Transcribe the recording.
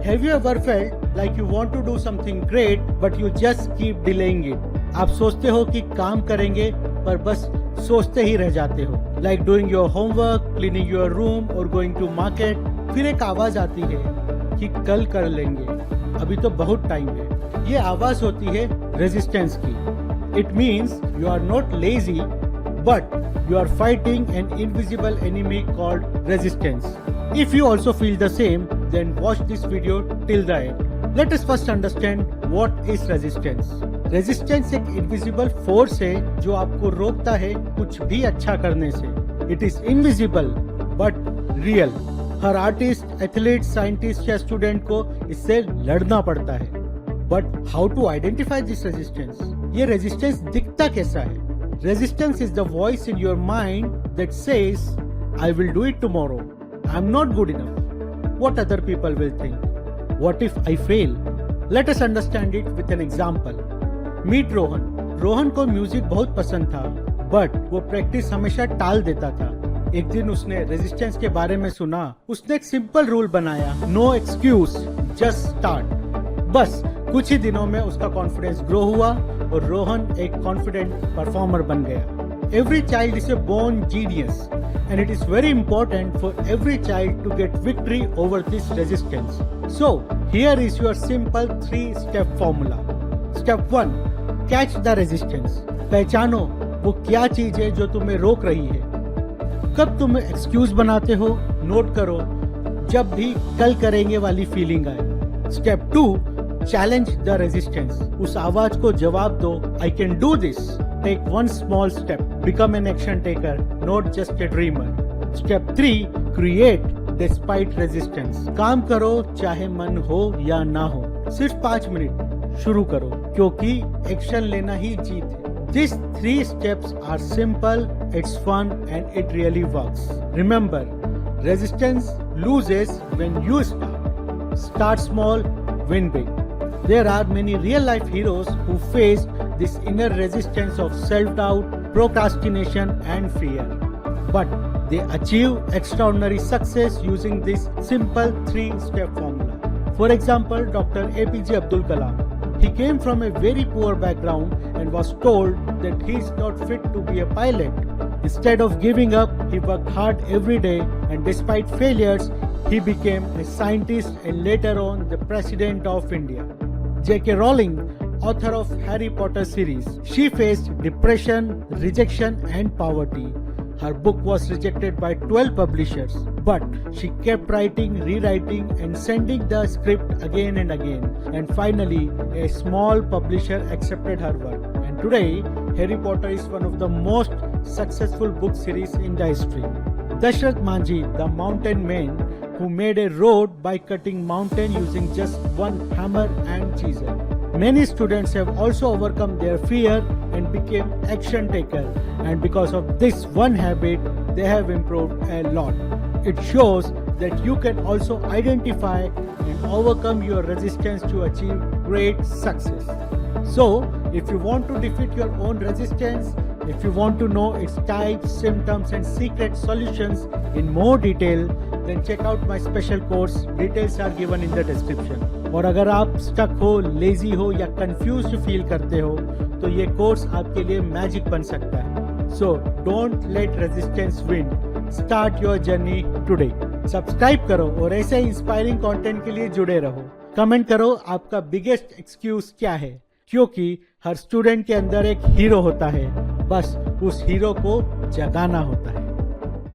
Have you ever felt like you want to do something great but you just keep delaying it? आप सोचते हो कि काम करेंगे पर बस सोचते ही रह जाते हो. Like doing your homework, cleaning your room or going to market. फिर एक आवाज आती है कि कल कर लेंगे, अभी तो बहुत टाइम है. ये आवाज होती है रेजिस्टेंस की. It means you are not lazy, but you are fighting an invisible enemy called resistance. If you also feel the same, then watch this video till the end. Let us first understand what is resistance. Resistance एक invisible force है जो आपको रोकता है कुछ भी अच्छा करने से. It is invisible but real. Her artist, athlete, scientist या स्टूडेंट को इससे लड़ना पड़ता है. But how to identify this resistance? ये रेजिस्टेंस दिखता कैसा है? Resistance is the voice in your mind that says, I will do it tomorrow. I'm not good enough. What other people will think? What if I fail? Let us understand it with an example. Meet Rohan. Rohan को music बहुत पसंद था, but वो practice हमेशा टाल देता था. एक दिन उसने रेजिस्टेंस के बारे में सुना. उसने एक सिंपल रूल बनाया, नो एक्सक्यूज, जस्ट स्टार्ट. बस कुछ ही दिनों में उसका कॉन्फिडेंस ग्रो हुआ और रोहन एक कॉन्फिडेंट परफॉर्मर बन गया. Every child is a born genius and it is very important for every child to get victory over this resistance. So, here is your simple 3-step formula. Step 1. Catch the resistance. पहचानो वो क्या चीज है जो तुम्हें रोक रही है. कब तुम एक्सक्यूज बनाते हो, नोट करो जब भी कल करेंगे वाली फीलिंग आए. Step 2. Challenge the resistance. उस आवाज को जवाब दो, I can do this. Take one small step. Become an action taker, not just a dreamer. Step 3. Create despite resistance. काम करो चाहे मन हो या ना हो. सिर्फ 5 मिनट शुरू करो क्योंकि एक्शन लेना ही जीत है. These 3 steps are simple, it's fun and it really works. Remember, resistance loses when you start. Start small, win big. There are many real-life heroes who faced this inner resistance of self-doubt, procrastination and fear. But they achieve extraordinary success using this simple 3-step formula. For example, Dr. APJ Abdul Kalam. He came from a very poor background and was told that he is not fit to be a pilot. Instead of giving up, he worked hard every day and despite failures, he became a scientist and later on the President of India. J.K. Rowling, author of Harry Potter series, she faced depression, rejection and poverty. Her book was rejected by 12 publishers, but she kept writing, rewriting and sending the script again and again. And finally, a small publisher accepted her work. And today, Harry Potter is one of the most successful book series in the history. Dashrath Manjhi, the mountain man who made a road by cutting mountain using just one hammer and chisel. Many students have also overcome their fear and became action taker, and because of this one habit they have improved a lot. It shows that you can also identify and overcome your resistance to achieve great success. So, if you want to defeat your own resistance, if you want to know its types, symptoms and secret solutions in more detail, then check out my special course. Details are given in the description. और अगर आप stuck हो, lazy हो या confused feel करते हो तो ये कोर्स आपके लिए मैजिक बन सकता है. So don't let resistance win. Start your journey today. Subscribe करो और ऐसे इंस्पायरिंग कंटेंट के लिए जुड़े रहो. कमेंट करो आपका बिगेस्ट एक्सक्यूज क्या है, क्योंकि हर स्टूडेंट के अंदर एक हीरो होता है, बस उस हीरो को जगाना होता है.